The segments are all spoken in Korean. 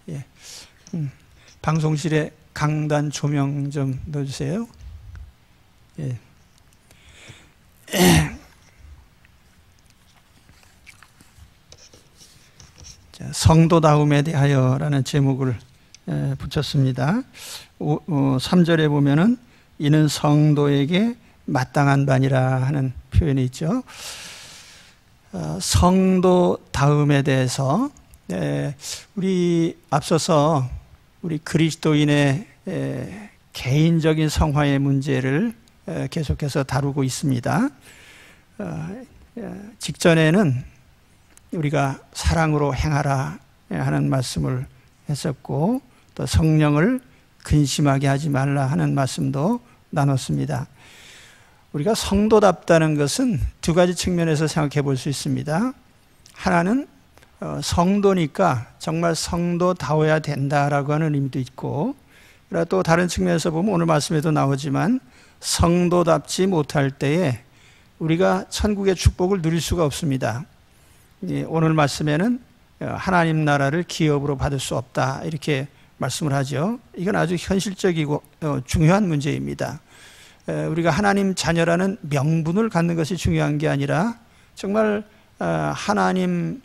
예. 방송실에 강단 조명 좀 넣어주세요. 예. 자, 성도다움에 대하여라는 제목을 붙였습니다. 3절에 보면은 이는 성도에게 마땅한 바니라 하는 표현이 있죠. 성도다움에 대해서 우리 앞서서 우리 그리스도인의 개인적인 성화의 문제를 계속해서 다루고 있습니다. 직전에는 우리가 사랑으로 행하라 하는 말씀을 했었고, 또 성령을 근심하게 하지 말라 하는 말씀도 나눴습니다. 우리가 성도답다는 것은 두 가지 측면에서 생각해 볼 수 있습니다. 하나는 성도니까 정말 성도다워야 된다라고 하는 의미도 있고, 또 다른 측면에서 보면 오늘 말씀에도 나오지만 성도답지 못할 때에 우리가 천국의 축복을 누릴 수가 없습니다. 오늘 말씀에는 하나님 나라를 기업으로 받을 수 없다 이렇게 말씀을 하죠. 이건 아주 현실적이고 중요한 문제입니다. 우리가 하나님 자녀라는 명분을 갖는 것이 중요한 게 아니라 정말 하나님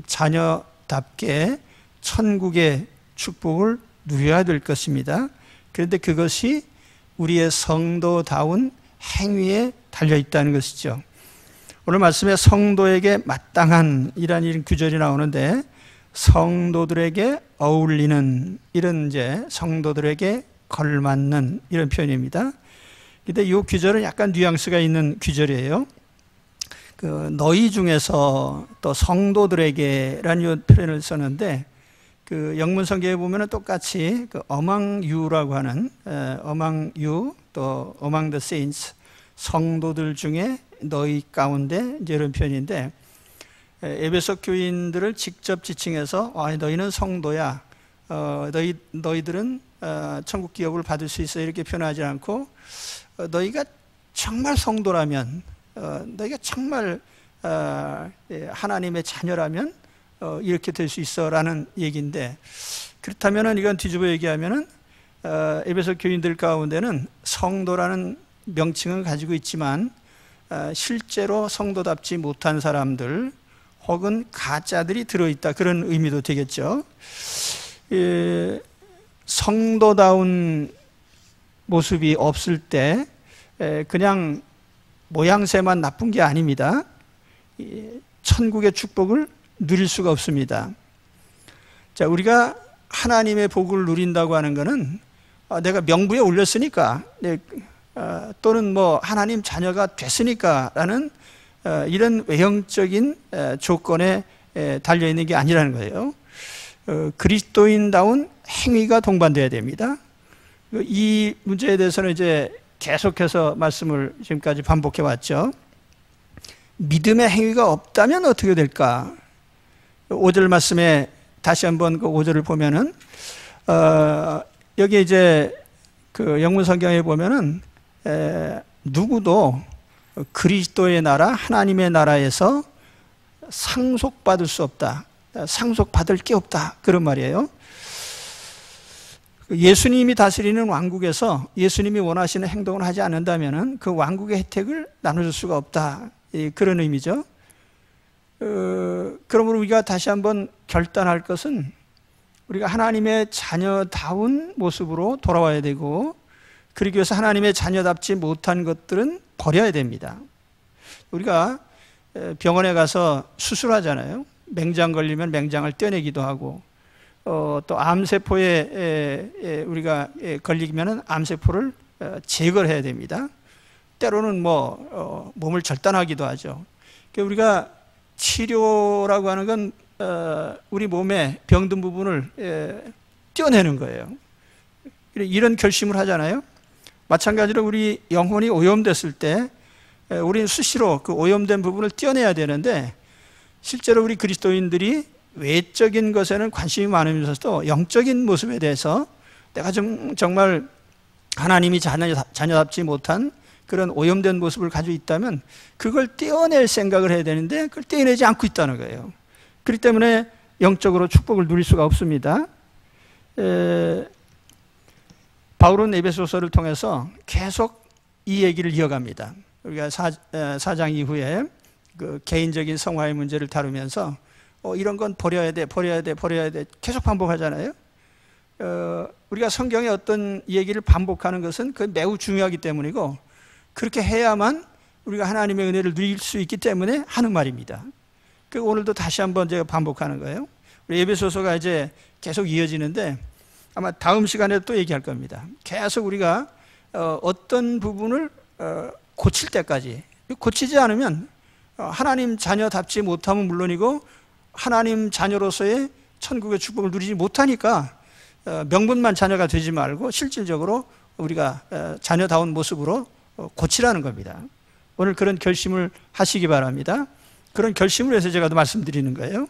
자녀답게 천국의 축복을 누려야 될 것입니다. 그런데 그것이 우리의 성도다운 행위에 달려있다는 것이죠. 오늘 말씀에 성도에게 마땅한 이런 규절이 나오는데, 성도들에게 어울리는, 이런 이제 성도들에게 걸맞는 이런 표현입니다. 근데 이 규절은 약간 뉘앙스가 있는 규절이에요. 너희 중에서 또 성도들에게라는 표현을 썼는데, 영문 성경에 보면은 똑같이 among you라고 하는 among you 또 among the saints, 성도들 중에 너희 가운데 이런 표현인데, 에베소 교인들을 직접 지칭해서 너희는 성도야, 너희들은 천국 기업을 받을 수 있어 이렇게 표현하지 않고, 너희가 정말 성도라면, 너희가 정말 하나님의 자녀라면 이렇게 될 수 있어라는 얘기인데, 그렇다면은 이건 뒤집어 얘기하면은 에베소 교인들 가운데는 성도라는 명칭은 가지고 있지만 실제로 성도답지 못한 사람들 혹은 가짜들이 들어있다, 그런 의미도 되겠죠. 성도다운 모습이 없을 때 그냥 모양새만 나쁜 게 아닙니다. 천국의 축복을 누릴 수가 없습니다. 자, 우리가 하나님의 복을 누린다고 하는 것은 내가 명부에 올렸으니까, 또는 뭐 하나님 자녀가 됐으니까 라는 이런 외형적인 조건에 달려있는 게 아니라는 거예요. 그리스도인다운 행위가 동반돼야 됩니다. 이 문제에 대해서는 이제 계속해서 말씀을 지금까지 반복해 왔죠. 믿음의 행위가 없다면 어떻게 될까? 5절 말씀에 다시 한번 그 5절을 보면은, 여기 이제 그 영문 성경에 보면은, 누구도 그리스도의 나라, 하나님의 나라에서 상속받을 수 없다, 상속받을 게 없다, 그런 말이에요. 예수님이 다스리는 왕국에서 예수님이 원하시는 행동을 하지 않는다면 그 왕국의 혜택을 나눠줄 수가 없다, 그런 의미죠. 그러므로 우리가 다시 한번 결단할 것은 우리가 하나님의 자녀다운 모습으로 돌아와야 되고, 그러기 위해서 하나님의 자녀답지 못한 것들은 버려야 됩니다. 우리가 병원에 가서 수술하잖아요. 맹장 걸리면 맹장을 떼내기도 하고, 또 암세포에 우리가 걸리면 암세포를 제거를 해야 됩니다. 때로는 몸을 절단하기도 하죠. 우리가 치료라고 하는 건 우리 몸에 병든 부분을 떼어내는 거예요. 이런 결심을 하잖아요. 마찬가지로 우리 영혼이 오염됐을 때 우리는 수시로 그 오염된 부분을 떼어내야 되는데, 실제로 우리 그리스도인들이 외적인 것에는 관심이 많으면서도 영적인 모습에 대해서 내가 정말 하나님이 자녀답지 못한 그런 오염된 모습을 가지고 있다면 그걸 떼어낼 생각을 해야 되는데 그걸 떼어내지 않고 있다는 거예요. 그렇기 때문에 영적으로 축복을 누릴 수가 없습니다. 바울은 에베소서를 통해서 계속 이 얘기를 이어갑니다. 우리가 4장 이후에 그 개인적인 성화의 문제를 다루면서 이런 건 버려야 돼 계속 반복하잖아요. 우리가 성경의 어떤 얘기를 반복하는 것은 그 매우 중요하기 때문이고, 그렇게 해야만 우리가 하나님의 은혜를 누릴 수 있기 때문에 하는 말입니다. 그 오늘도 다시 한번 제가 반복하는 거예요. 우리 에베소서가 이제 계속 이어지는데 아마 다음 시간에 또 얘기할 겁니다. 계속 우리가 어떤 부분을 고칠 때까지, 고치지 않으면 하나님 자녀답지 못함은 물론이고 하나님 자녀로서의 천국의 축복을 누리지 못하니까 명분만 자녀가 되지 말고 실질적으로 우리가 자녀다운 모습으로 고치라는 겁니다. 오늘 그런 결심을 하시기 바랍니다. 그런 결심을 해서 제가 말씀드리는 거예요.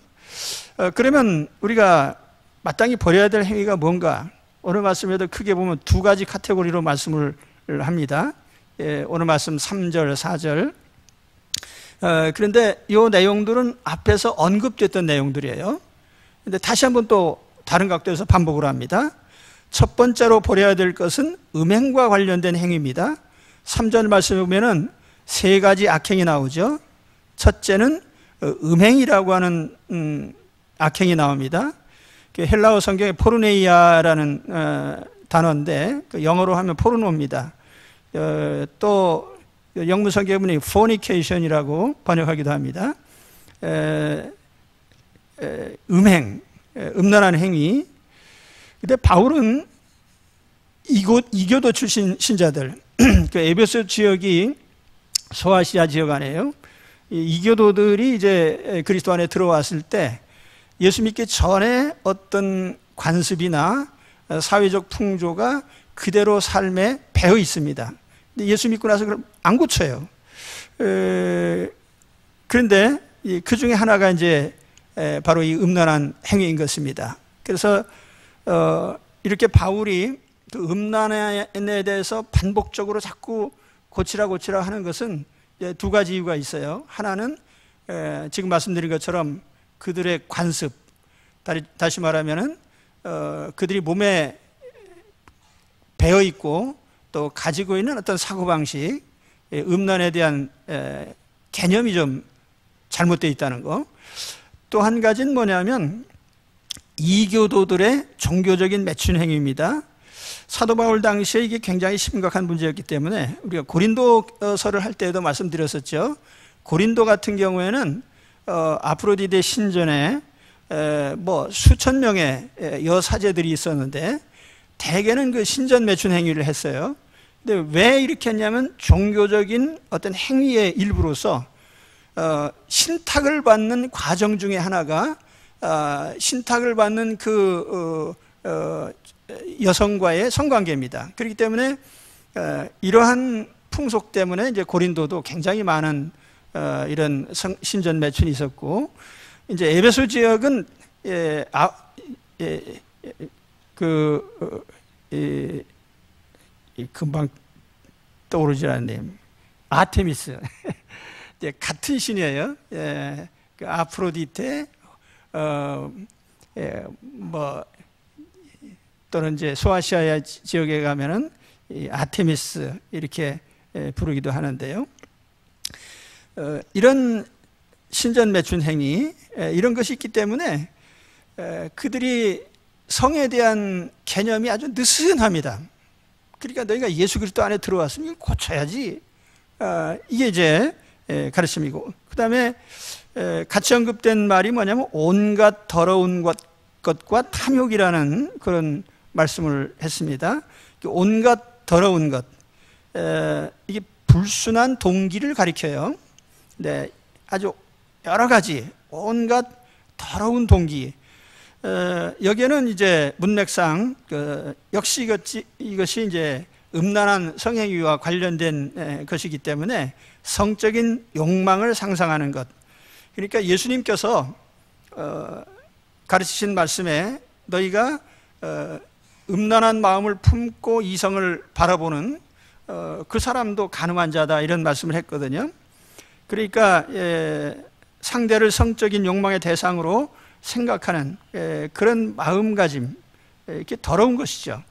그러면 우리가 마땅히 버려야 될 행위가 뭔가? 오늘 말씀에도 크게 보면 두 가지 카테고리로 말씀을 합니다. 오늘 말씀 3절, 4절. 그런데 이 내용들은 앞에서 언급됐던 내용들이에요. 근데 다시 한번 또 다른 각도에서 반복을 합니다. 첫 번째로 버려야 될 것은 음행과 관련된 행위입니다. 3절 말씀에 보면은 세 가지 악행이 나오죠. 첫째는 음행이라고 하는 악행이 나옵니다. 헬라어 성경에 포르네이아라는 단어인데 영어로 하면 포르노입니다. 또 영문 성경에 보니 fornication이라고 번역하기도 합니다. 음행, 음란한 행위. 근데 바울은 이교도 출신 신자들, 그 에베소 지역이 소아시아 지역 안에요. 이교도들이 이제 그리스도 안에 들어왔을 때 예수 믿기 전에 어떤 관습이나 사회적 풍조가 그대로 삶에 배어 있습니다. 근데 예수 믿고 나서 그럼 안 고쳐요. 그런데 그 중에 하나가 이제 바로 이 음란한 행위인 것입니다. 그래서 이렇게 바울이 그 음란에 대해서 반복적으로 자꾸 고치라 하는 것은 두 가지 이유가 있어요. 하나는 지금 말씀드린 것처럼 그들의 관습, 다시 말하면은 그들이 몸에 배어 있고 또 가지고 있는 어떤 사고방식, 음란에 대한 개념이 좀 잘못되어 있다는 거. 또 한 가지는 뭐냐면 이교도들의 종교적인 매춘 행위입니다. 사도 바울 당시에 이게 굉장히 심각한 문제였기 때문에 우리가 고린도서를 할 때에도 말씀드렸었죠. 고린도 같은 경우에는 아프로디데 신전에 뭐 수천 명의 여사제들이 있었는데 대개는 그 신전 매춘 행위를 했어요. 근데 왜 이렇게 했냐면 종교적인 어떤 행위의 일부로서 신탁을 받는 과정 중에 하나가 신탁을 받는 그 여성과의 성관계입니다. 그렇기 때문에 이러한 풍속 때문에 이제 고린도도 굉장히 많은 이런 신전 매춘이 있었고, 이제 에베소 지역은 금방 떠오르지 않네요. 아테미스 이제 같은 신이에요. 그 아프로디테 뭐 또는 이제 소아시아 지역에 가면은 이 아테미스 이렇게 부르기도 하는데요. 이런 신전 매춘 행위, 이런 것이 있기 때문에 그들이 성에 대한 개념이 아주 느슨합니다. 그러니까 너희가 예수 그리스도 안에 들어왔으면 이걸 고쳐야지. 이게 이제 가르침이고, 그 다음에 같이 언급된 말이 뭐냐면 온갖 더러운 것과 탐욕이라는 그런 말씀을 했습니다. 온갖 더러운 것, 이게 불순한 동기를 가리켜요. 네, 아주 여러 가지 온갖 더러운 동기. 여기에는 이제 문맥상 역시 이것이 이제 음란한 성행위와 관련된 것이기 때문에 성적인 욕망을 상상하는 것. 그러니까 예수님께서 가르치신 말씀에 너희가 음란한 마음을 품고 이성을 바라보는 그 사람도 간음한 자다, 이런 말씀을 했거든요. 그러니까 상대를 성적인 욕망의 대상으로 생각하는 그런 마음가짐, 이렇게 더러운 것이죠.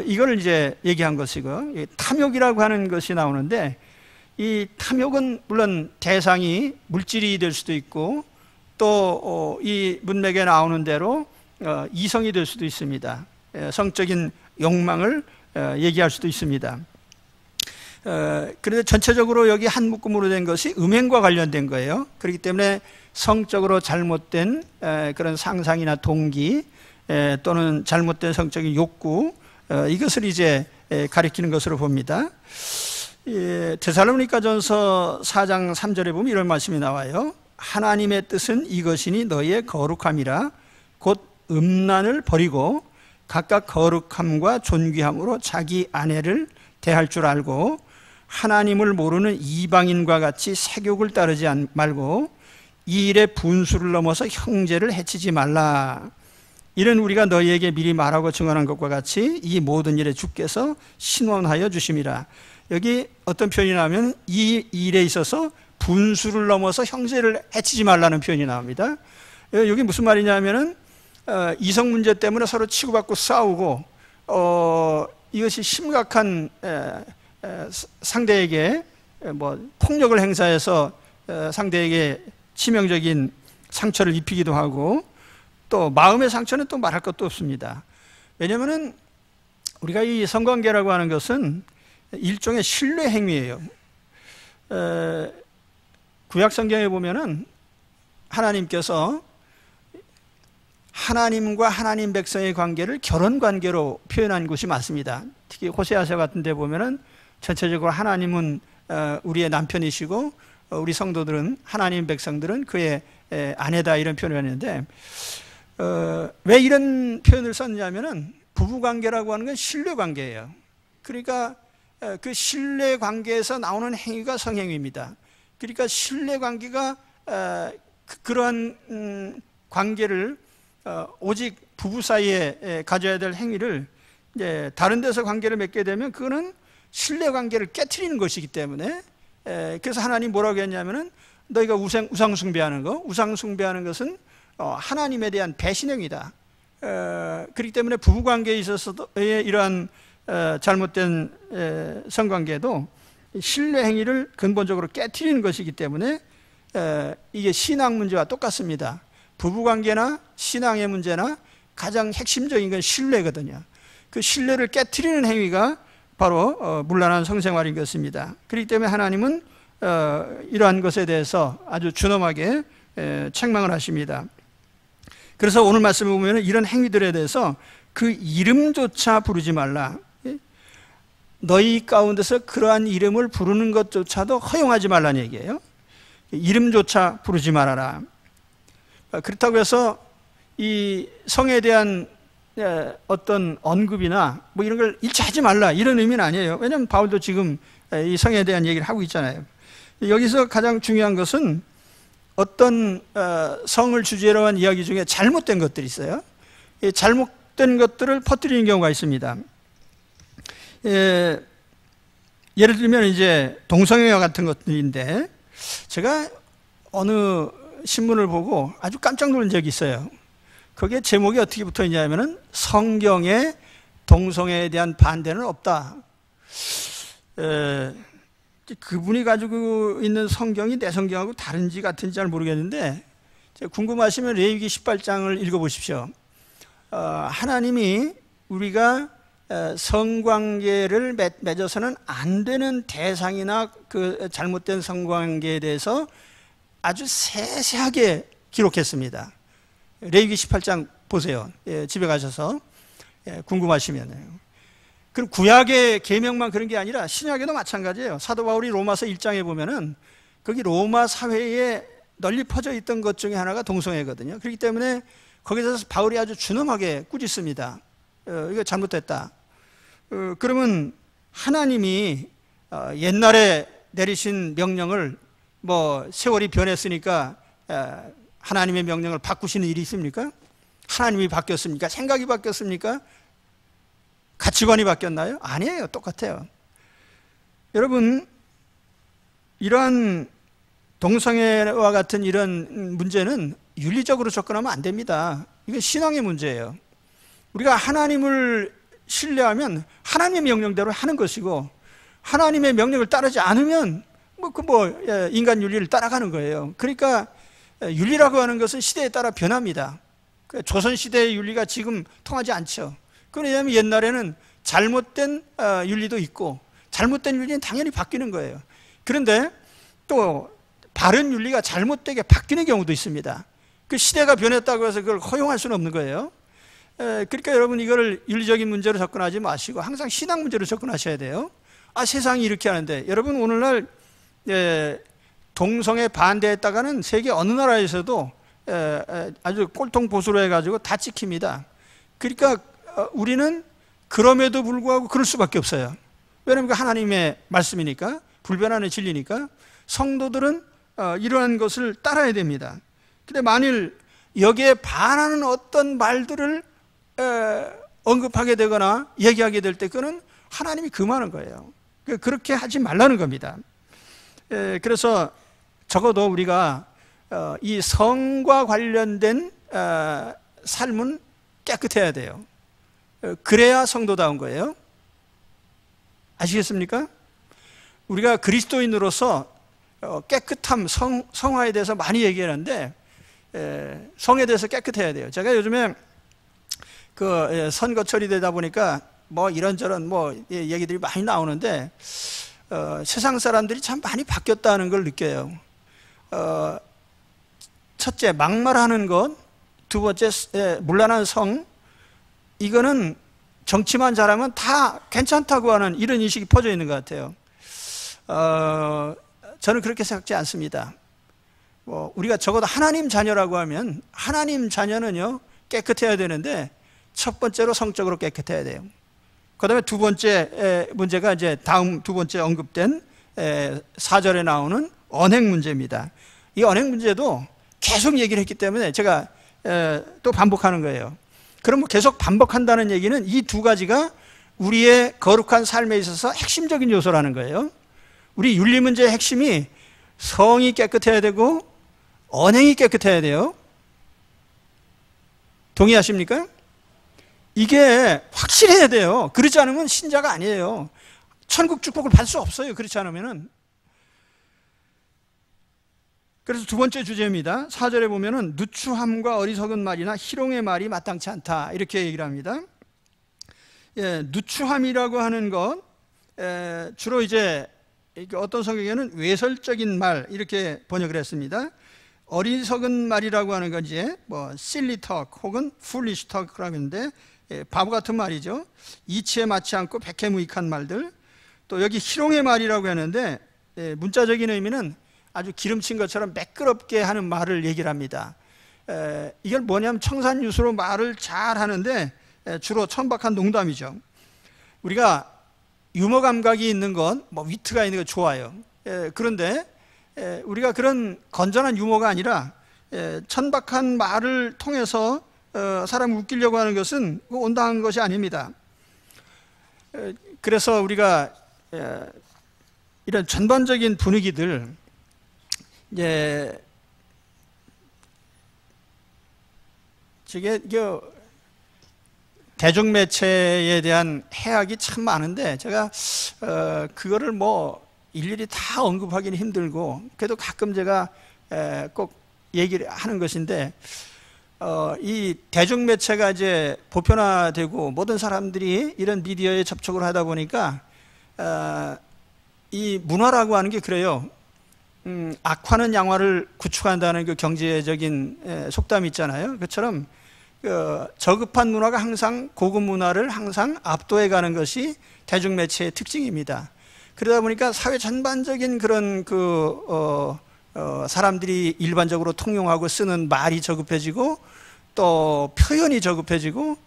이걸 이제 얘기한 것이고, 탐욕이라고 하는 것이 나오는데, 이 탐욕은 물론 대상이 물질이 될 수도 있고, 또 이 문맥에 나오는 대로 이성이 될 수도 있습니다. 성적인 욕망을 얘기할 수도 있습니다. 그런데 전체적으로 여기 한 묶음으로 된 것이 음행과 관련된 거예요. 그렇기 때문에 성적으로 잘못된 그런 상상이나 동기 또는 잘못된 성적인 욕구, 이것을 이제 가리키는 것으로 봅니다. 데살로니가전서 4장 3절에 보면 이런 말씀이 나와요. 하나님의 뜻은 이것이니 너희의 거룩함이라. 곧 음란을 버리고 각각 거룩함과 존귀함으로 자기 아내를 대할 줄 알고 하나님을 모르는 이방인과 같이 세욕을 따르지 말고 이 일에 분수를 넘어서 형제를 해치지 말라. 이는 우리가 너희에게 미리 말하고 증언한 것과 같이 이 모든 일에 주께서 신원하여 주심이라. 여기 어떤 표현이 나오면 이 일에 있어서 분수를 넘어서 형제를 해치지 말라는 표현이 나옵니다. 여기 무슨 말이냐면은 이성 문제 때문에 서로 치고받고 싸우고 이것이 심각한 상대에게 폭력을 행사해서 상대에게 치명적인 상처를 입히기도 하고, 또 마음의 상처는 또 말할 것도 없습니다. 왜냐하면 우리가 이 성관계라고 하는 것은 일종의 신뢰 행위예요. 구약 성경에 보면은 하나님께서 하나님과 하나님 백성의 관계를 결혼 관계로 표현한 곳이 많습니다. 특히 호세아서 같은 데 보면은 전체적으로 하나님은 우리의 남편이시고 우리 성도들은, 하나님 백성들은 그의 아내다, 이런 표현을 했는데, 왜 이런 표현을 썼냐면은 부부관계라고 하는 건 신뢰관계예요. 그러니까 그 신뢰관계에서 나오는 행위가 성행위입니다. 그러니까 신뢰관계가 그러한 관계를 오직 부부 사이에 가져야 될 행위를 이제 다른 데서 관계를 맺게 되면 그거는 신뢰관계를 깨트리는 것이기 때문에, 그래서 하나님 뭐라고 했냐면은 너희가 우상 숭배하는 거, 우상 숭배하는 것은 하나님에 대한 배신행위다. 그렇기 때문에 부부관계에 있어서의 이러한 잘못된 성관계도 신뢰 행위를 근본적으로 깨트리는 것이기 때문에 이게 신앙 문제와 똑같습니다. 부부관계나 신앙의 문제나 가장 핵심적인 건 신뢰거든요. 그 신뢰를 깨트리는 행위가 바로 문란한 성생활인 것입니다. 그렇기 때문에 하나님은 이러한 것에 대해서 아주 준엄하게 책망을 하십니다. 그래서 오늘 말씀을 보면 이런 행위들에 대해서 그 이름조차 부르지 말라. 너희 가운데서 그러한 이름을 부르는 것조차도 허용하지 말라는 얘기예요. 이름조차 부르지 말아라. 그렇다고 해서 이 성에 대한 어떤 언급이나 뭐 이런 걸 일치하지 말라, 이런 의미는 아니에요. 왜냐하면 바울도 지금 이 성에 대한 얘기를 하고 있잖아요. 여기서 가장 중요한 것은 어떤 성을 주제로 한 이야기 중에 잘못된 것들이 있어요. 이 잘못된 것들을 퍼뜨리는 경우가 있습니다. 예를 들면 이제 동성애와 같은 것들인데, 제가 어느 신문을 보고 아주 깜짝 놀란 적이 있어요. 거기에 제목이 어떻게 붙어 있냐면은 성경에 동성애에 대한 반대는 없다. 그분이 가지고 있는 성경이 내 성경하고 다른지 같은지 잘 모르겠는데, 궁금하시면 레위기 18장을 읽어보십시오. 하나님이 우리가 성관계를 맺어서는 안 되는 대상이나 그 잘못된 성관계에 대해서 아주 세세하게 기록했습니다. 레위기 18장 보세요. 집에 가셔서 궁금하시면. 그럼 구약의 계명만 그런 게 아니라 신약에도 마찬가지예요. 사도 바울이 로마서 1장에 보면은 거기 로마 사회에 널리 퍼져 있던 것 중에 하나가 동성애거든요. 그렇기 때문에 거기서 바울이 아주 준엄하게 꾸짖습니다. 이거 잘못됐다. 그러면 하나님이 옛날에 내리신 명령을 뭐 세월이 변했으니까 하나님의 명령을 바꾸시는 일이 있습니까? 하나님이 바뀌었습니까? 생각이 바뀌었습니까? 가치관이 바뀌었나요? 아니에요. 똑같아요. 여러분, 이러한 동성애와 같은 이런 문제는 윤리적으로 접근하면 안 됩니다. 이건 신앙의 문제예요. 우리가 하나님을 신뢰하면 하나님의 명령대로 하는 것이고, 하나님의 명령을 따르지 않으면 인간 윤리를 따라가는 거예요. 그러니까 윤리라고 하는 것은 시대에 따라 변합니다. 조선 시대의 윤리가 지금 통하지 않죠. 왜냐하면 옛날에는 잘못된 윤리도 있고, 잘못된 윤리는 당연히 바뀌는 거예요. 그런데 또 바른 윤리가 잘못되게 바뀌는 경우도 있습니다. 그 시대가 변했다고 해서 그걸 허용할 수는 없는 거예요. 그러니까 여러분, 이거를 윤리적인 문제로 접근하지 마시고 항상 신앙 문제로 접근하셔야 돼요. 세상이 이렇게 하는데, 여러분 오늘날 동성애 반대했다가는 세계 어느 나라에서도 아주 꼴통 보수로 해가지고 다 찍힙니다. 그러니까 우리는 그럼에도 불구하고 그럴 수밖에 없어요. 왜냐하면 하나님의 말씀이니까, 불변하는 진리니까. 성도들은 이러한 것을 따라야 됩니다. 근데 만일 여기에 반하는 어떤 말들을 언급하게 되거나 얘기하게 될 때 그거는 하나님이 금하는 거예요. 그렇게 하지 말라는 겁니다. 그래서 적어도 우리가 이 성과 관련된 삶은 깨끗해야 돼요. 그래야 성도다운 거예요. 아시겠습니까? 우리가 그리스도인으로서 깨끗함, 성화에 대해서 많이 얘기하는데, 성에 대해서 깨끗해야 돼요. 제가 요즘에 선거철이 되다 보니까 이런저런 얘기들이 많이 나오는데, 세상 사람들이 참 많이 바뀌었다는 걸 느껴요. 첫째, 막말하는 것. 두 번째, 문란한 성. 이거는 정치만 잘하면 다 괜찮다고 하는 이런 인식이 퍼져 있는 것 같아요. 저는 그렇게 생각지 않습니다. 우리가 적어도 하나님 자녀라고 하면, 하나님 자녀는요 깨끗해야 되는데, 첫 번째로 성적으로 깨끗해야 돼요. 그 다음에 두 번째 문제가 이제 다음 두 번째 언급된 4절에 나오는 언행 문제입니다. 이 언행 문제도 계속 얘기를 했기 때문에 제가 또 반복하는 거예요. 그럼 계속 반복한다는 얘기는 이 두 가지가 우리의 거룩한 삶에 있어서 핵심적인 요소라는 거예요. 우리 윤리 문제의 핵심이 성이 깨끗해야 되고 언행이 깨끗해야 돼요. 동의하십니까? 이게 확실해야 돼요. 그렇지 않으면 신자가 아니에요. 천국 축복을 받을 수 없어요. 그렇지 않으면은. 그래서 두 번째 주제입니다. 4절에 보면은 누추함과 어리석은 말이나 희롱의 말이 마땅치 않다, 이렇게 얘기를 합니다. 누추함이라고 하는 것, 주로 이제 어떤 성경에는 외설적인 말, 이렇게 번역을 했습니다. 어리석은 말이라고 하는 건 이제 silly talk 혹은 foolish talk라고 하는데, 바보 같은 말이죠. 이치에 맞지 않고 백해무익한 말들. 또 여기 희롱의 말이라고 하는데, 문자적인 의미는 아주 기름친 것처럼 매끄럽게 하는 말을 얘기를 합니다. 이걸 뭐냐면 청산유수로 말을 잘 하는데, 주로 천박한 농담이죠. 우리가 유머 감각이 있는 건, 위트가 있는 건 좋아요. 그런데 우리가 그런 건전한 유머가 아니라 천박한 말을 통해서 사람을 웃기려고 하는 것은 온당한 것이 아닙니다. 그래서 우리가 이런 전반적인 분위기들, 이게 대중매체에 대한 해악이 참 많은데, 제가 그거를 일일이 다 언급하기는 힘들고, 그래도 가끔 제가 꼭 얘기를 하는 것인데, 이 대중매체가 이제 보편화되고 모든 사람들이 이런 미디어에 접촉을 하다 보니까 이 문화라고 하는 게 그래요. 악화는 양화를 구축한다는 그 경제적인 속담이 있잖아요. 그처럼 저급한 문화가 항상 고급 문화를 항상 압도해 가는 것이 대중매체의 특징입니다. 그러다 보니까 사회 전반적인 그런 사람들이 일반적으로 통용하고 쓰는 말이 저급해지고, 또 표현이 저급해지고,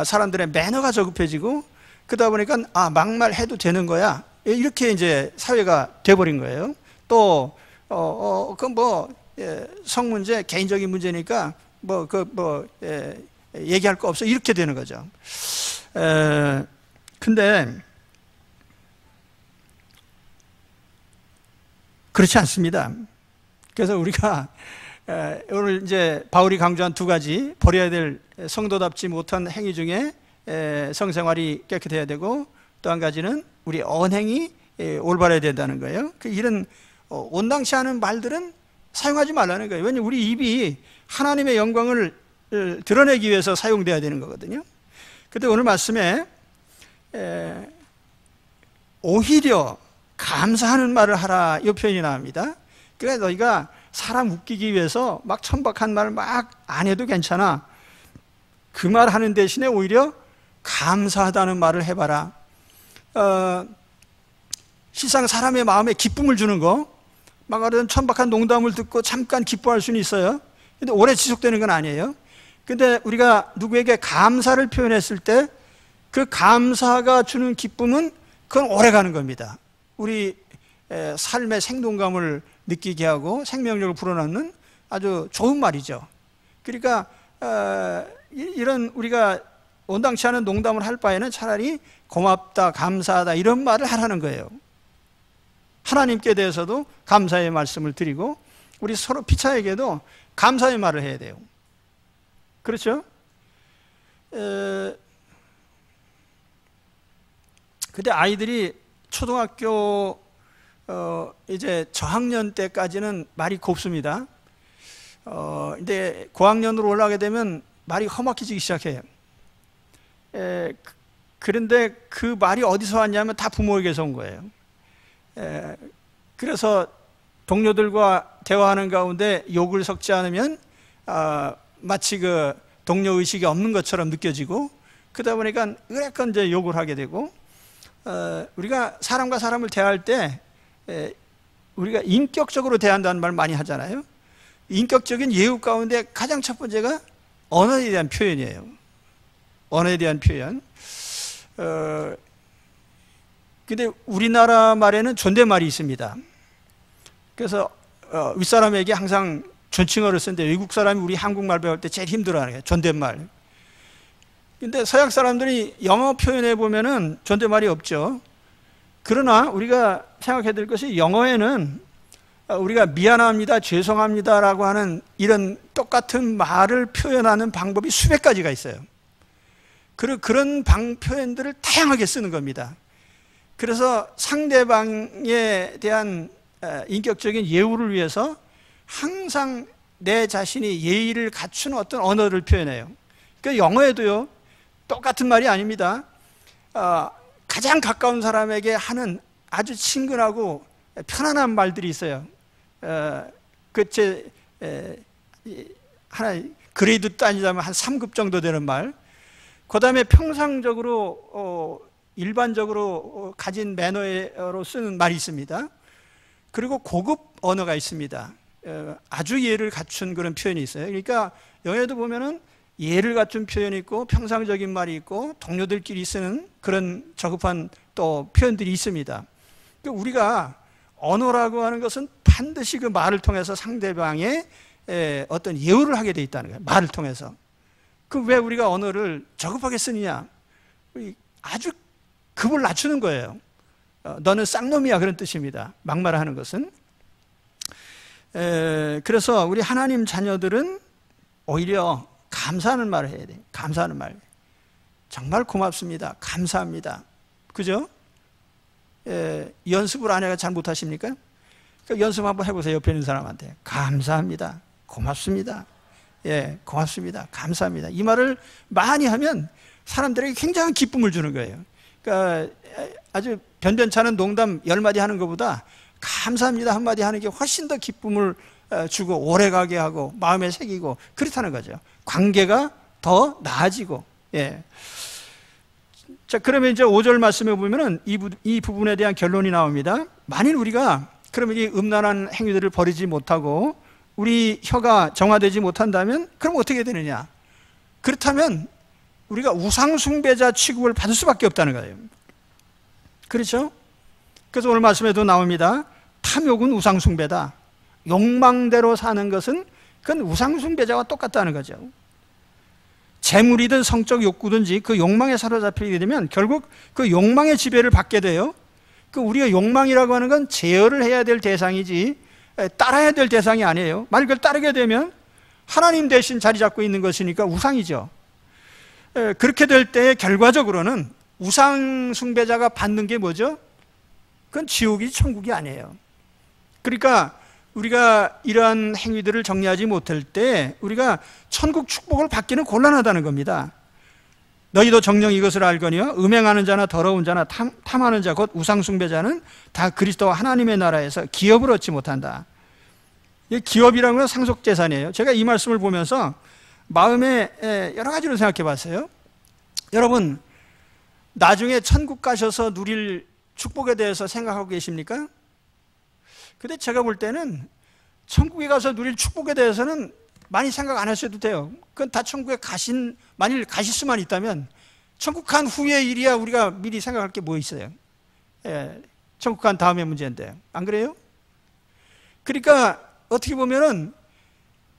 사람들의 매너가 저급해지고, 그러다 보니까 막말해도 되는 거야, 이렇게 이제 사회가 돼버린 거예요. 또 성 문제, 개인적인 문제니까 얘기할 거 없어, 이렇게 되는 거죠. 근데 그렇지 않습니다. 그래서 우리가 오늘 이제 바울이 강조한 두 가지 버려야 될 성도답지 못한 행위 중에 성생활이 깨끗해야 되고, 또 한 가지는 우리 언행이 올바라야 된다는 거예요. 이런 온당치 않은 말들은 사용하지 말라는 거예요. 왜냐하면 우리 입이 하나님의 영광을 드러내기 위해서 사용돼야 되는 거거든요. 그런데 오늘 말씀에 오히려 감사하는 말을 하라, 이 표현이 나옵니다. 그러니까 너희가 사람 웃기기 위해서 막 천박한 말 막 안 해도 괜찮아. 그 말 하는 대신에 오히려 감사하다는 말을 해봐라. 실상 사람의 마음에 기쁨을 주는 거, 막 어떤 천박한 농담을 듣고 잠깐 기뻐할 수는 있어요. 근데 오래 지속되는 건 아니에요. 근데 우리가 누구에게 감사를 표현했을 때 그 감사가 주는 기쁨은 그건 오래 가는 겁니다. 우리 삶의 생동감을 느끼게 하고 생명력을 불어넣는 아주 좋은 말이죠. 그러니까 이런 우리가 온당치 않은 농담을 할 바에는 차라리 고맙다, 감사하다 이런 말을 하라는 거예요. 하나님께 대해서도 감사의 말씀을 드리고 우리 서로 피차에게도 감사의 말을 해야 돼요. 그렇죠? 근데 아이들이 초등학교 이제 저학년 때까지는 말이 곱습니다. 근데 고학년으로 올라가게 되면 말이 험악해지기 시작해요. 그런데 그 말이 어디서 왔냐면 다 부모에게서 온 거예요. 그래서 동료들과 대화하는 가운데 욕을 섞지 않으면 마치 그 동료 의식이 없는 것처럼 느껴지고, 그러다 보니까 의뢰건 이제 욕을 하게 되고, 우리가 사람과 사람을 대할 때 우리가 인격적으로 대한다는 말 많이 하잖아요. 인격적인 예우 가운데 가장 첫 번째가 언어에 대한 표현이에요. 언어에 대한 표현. 근데 우리나라 말에는 존댓말이 있습니다. 그래서 윗사람에게 항상 존칭어를 쓰는데 외국 사람이 우리 한국말 배울 때 제일 힘들어하는 거예요. 존댓말. 근데 서양 사람들이 영어 표현해 보면은 존댓말이 없죠. 그러나 우리가 생각해야 될 것이 영어에는 우리가 미안합니다, 죄송합니다라고 하는 이런 똑같은 말을 표현하는 방법이 수백 가지가 있어요. 그런 표현들을 다양하게 쓰는 겁니다. 그래서 상대방에 대한 인격적인 예우를 위해서 항상 내 자신이 예의를 갖춘 어떤 언어를 표현해요. 그러니까 영어에도요, 똑같은 말이 아닙니다. 가장 가까운 사람에게 하는 아주 친근하고 편안한 말들이 있어요. 하나 그레이드 따지자면 한 3급 정도 되는 말. 그 다음에 평상적으로 일반적으로 가진 매너로 쓰는 말이 있습니다. 그리고 고급 언어가 있습니다. 아주 예를 갖춘 그런 표현이 있어요. 그러니까 영어에도 보면은 예를 갖춘 표현이 있고 평상적인 말이 있고 동료들끼리 쓰는 그런 저급한 또 표현들이 있습니다. 그러니까 우리가 언어라고 하는 것은 반드시 그 말을 통해서 상대방의 어떤 예우를 하게 돼 있다는 거예요. 말을 통해서. 그 왜 우리가 언어를 저급하게 쓰느냐? 아주 급을 낮추는 거예요. 너는 쌍놈이야, 그런 뜻입니다. 막말을 하는 것은. 그래서 우리 하나님 자녀들은 오히려 감사하는 말을 해야 돼요. 감사하는 말. 정말 고맙습니다. 감사합니다. 그죠? 연습을 아내가 잘 못하십니까? 그러니까 연습 한번 해보세요. 옆에 있는 사람한테. 감사합니다. 고맙습니다. 예, 고맙습니다. 감사합니다. 이 말을 많이 하면 사람들에게 굉장한 기쁨을 주는 거예요. 그러니까 아주 변변찮은 농담 10마디 하는 것보다 감사합니다 한마디 하는 게 훨씬 더 기쁨을 주고 오래가게 하고 마음에 새기고 그렇다는 거죠. 관계가 더 나아지고. 예. 자, 그러면 이제 5절 말씀에 보면은 이 부분에 대한 결론이 나옵니다. 만일 우리가 그러면 이 음란한 행위들을 버리지 못하고 우리 혀가 정화되지 못한다면 그럼 어떻게 되느냐? 그렇다면 우리가 우상숭배자 취급을 받을 수밖에 없다는 거예요. 그렇죠? 그래서 오늘 말씀에도 나옵니다. 탐욕은 우상숭배다. 욕망대로 사는 것은 그건 우상숭배자와 똑같다는 거죠. 재물이든 성적 욕구든지 그 욕망에 사로잡히게 되면 결국 그 욕망의 지배를 받게 돼요. 그 우리가 욕망이라고 하는 건 제어를 해야 될 대상이지 따라야 될 대상이 아니에요. 만약 그걸 따르게 되면 하나님 대신 자리 잡고 있는 것이니까 우상이죠. 그렇게 될 때 결과적으로는 우상 숭배자가 받는 게 뭐죠? 그건 지옥이 천국이 아니에요. 그러니까 우리가 이러한 행위들을 정리하지 못할 때 우리가 천국 축복을 받기는 곤란하다는 겁니다. 너희도 정녕 이것을 알거니와 음행하는 자나 더러운 자나 탐하는 자 곧 우상 숭배자는 다 그리스도와 하나님의 나라에서 기업을 얻지 못한다. 기업이라는 건 상속재산이에요. 제가 이 말씀을 보면서 마음에 여러 가지로 생각해 봤어요. 여러분, 나중에 천국 가셔서 누릴 축복에 대해서 생각하고 계십니까? 근데 제가 볼 때는 천국에 가서 누릴 축복에 대해서는 많이 생각 안 하셔도 돼요. 그건 다 천국에 만일 가실 수만 있다면 천국 간 후의 일이야 우리가 미리 생각할 게 뭐 있어요? 천국 간 다음의 문제인데, 안 그래요? 그러니까 어떻게 보면은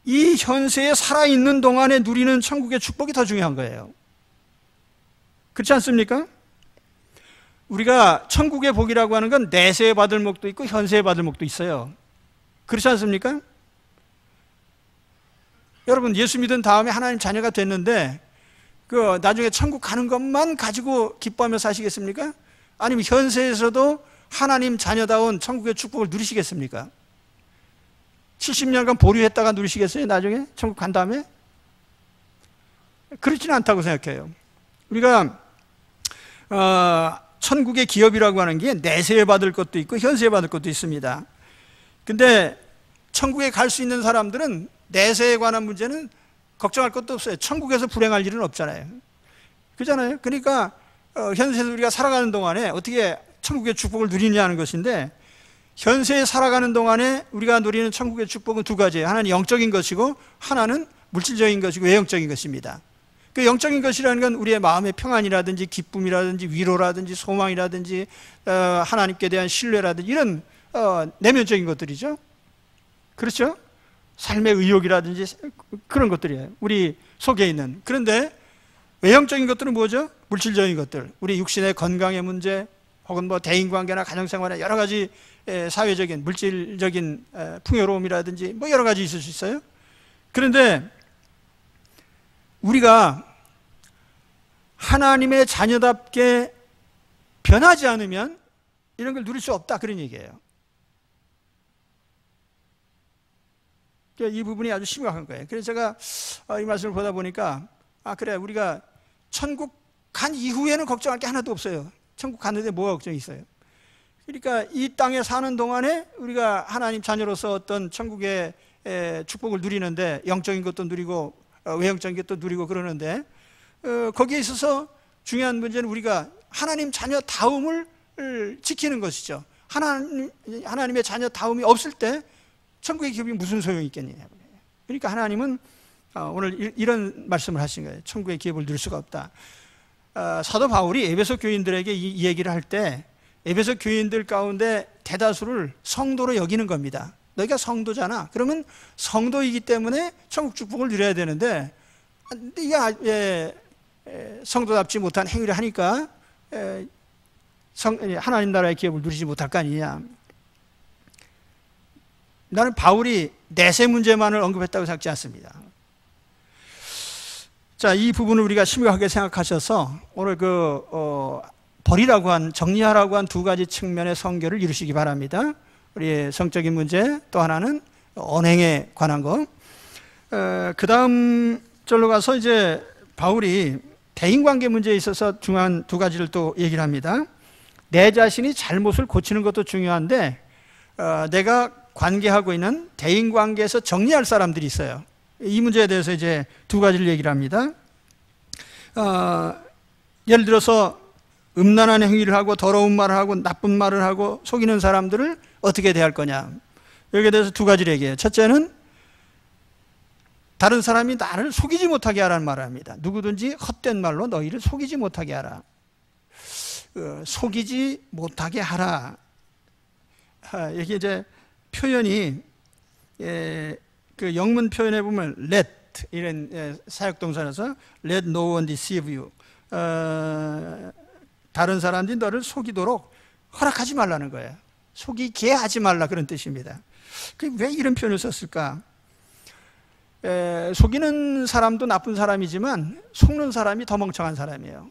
이 현세에 살아있는 동안에 누리는 천국의 축복이 더 중요한 거예요. 그렇지 않습니까? 우리가 천국의 복이라고 하는 건 내세에 받을 복도 있고 현세에 받을 복도 있어요. 그렇지 않습니까? 여러분, 예수 믿은 다음에 하나님 자녀가 됐는데 그 나중에 천국 가는 것만 가지고 기뻐하며 사시겠습니까? 아니면 현세에서도 하나님 자녀다운 천국의 축복을 누리시겠습니까? 70년간 보류했다가 누리시겠어요? 나중에 천국 간 다음에? 그렇지는 않다고 생각해요. 우리가 천국의 기업이라고 하는 게 내세에 받을 것도 있고 현세에 받을 것도 있습니다. 근데 천국에 갈 수 있는 사람들은 내세에 관한 문제는 걱정할 것도 없어요. 천국에서 불행할 일은 없잖아요. 그렇잖아요. 그러니까 현세에서 우리가 살아가는 동안에 어떻게 천국의 축복을 누리냐는 것인데, 현세에 살아가는 동안에 우리가 누리는 천국의 축복은 두 가지예요. 하나는 영적인 것이고 하나는 물질적인 것이고 외형적인 것입니다. 그 영적인 것이라는 건 우리의 마음의 평안이라든지 기쁨이라든지 위로라든지 소망이라든지 하나님께 대한 신뢰라든지 이런 내면적인 것들이죠. 그렇죠? 삶의 의욕이라든지 그런 것들이에요. 우리 속에 있는. 그런데 외형적인 것들은 뭐죠? 물질적인 것들. 우리 육신의 건강의 문제 혹은 뭐 대인관계나 가정생활에 여러 가지 사회적인 물질적인 풍요로움이라든지 뭐 여러 가지 있을 수 있어요. 그런데 우리가 하나님의 자녀답게 변하지 않으면 이런 걸 누릴 수 없다, 그런 얘기예요. 이 부분이 아주 심각한 거예요. 그래서 제가 이 말씀을 보다 보니까 그래, 우리가 천국 간 이후에는 걱정할 게 하나도 없어요. 천국 갔는데 뭐가 걱정이 있어요? 그러니까 이 땅에 사는 동안에 우리가 하나님 자녀로서 어떤 천국의 축복을 누리는데 영적인 것도 누리고 외형적인 것도 누리고 그러는데 거기에 있어서 중요한 문제는 우리가 하나님 자녀다움을 지키는 것이죠. 하나님의 자녀다움이 없을 때 천국의 기업이 무슨 소용이 있겠느냐. 그러니까 하나님은 오늘 이런 말씀을 하신 거예요. 천국의 기업을 누릴 수가 없다. 사도 바울이 에베소 교인들에게 이 얘기를 할 때 에베소 교인들 가운데 대다수를 성도로 여기는 겁니다. 너희가 성도잖아. 그러면 성도이기 때문에 천국 축복을 누려야 되는데 네가 성도답지 못한 행위를 하니까 하나님 나라의 기업을 누리지 못할 거 아니냐. 나는 바울이 내세 문제만을 언급했다고 생각지 않습니다. 자, 이 부분을 우리가 심각하게 생각하셔서 오늘 버리라고 한, 정리하라고 한 두 가지 측면의 성결을 이루시기 바랍니다. 우리의 성적인 문제, 또 하나는 언행에 관한 거. 그 다음 절로 가서 이제 바울이 대인관계 문제에 있어서 중요한 두 가지를 또 얘기를 합니다. 내 자신이 잘못을 고치는 것도 중요한데 내가 관계하고 있는 대인관계에서 정리할 사람들이 있어요. 이 문제에 대해서 이제 두 가지를 얘기를 합니다. 예를 들어서 음란한 행위를 하고 더러운 말을 하고 나쁜 말을 하고 속이는 사람들을 어떻게 대할 거냐. 여기에 대해서 두 가지를 얘기해요. 첫째는 다른 사람이 나를 속이지 못하게 하라는 말을 합니다. 누구든지 헛된 말로 너희를 속이지 못하게 하라. 속이지 못하게 하라. 여기 이제 표현이 그 영문 표현에 보면 let 이런 사역동사라서 let no one deceive you. 다른 사람들이 너를 속이도록 허락하지 말라는 거예요. 속이게 하지 말라, 그런 뜻입니다. 왜 이런 표현을 썼을까? 속이는 사람도 나쁜 사람이지만 속는 사람이 더 멍청한 사람이에요.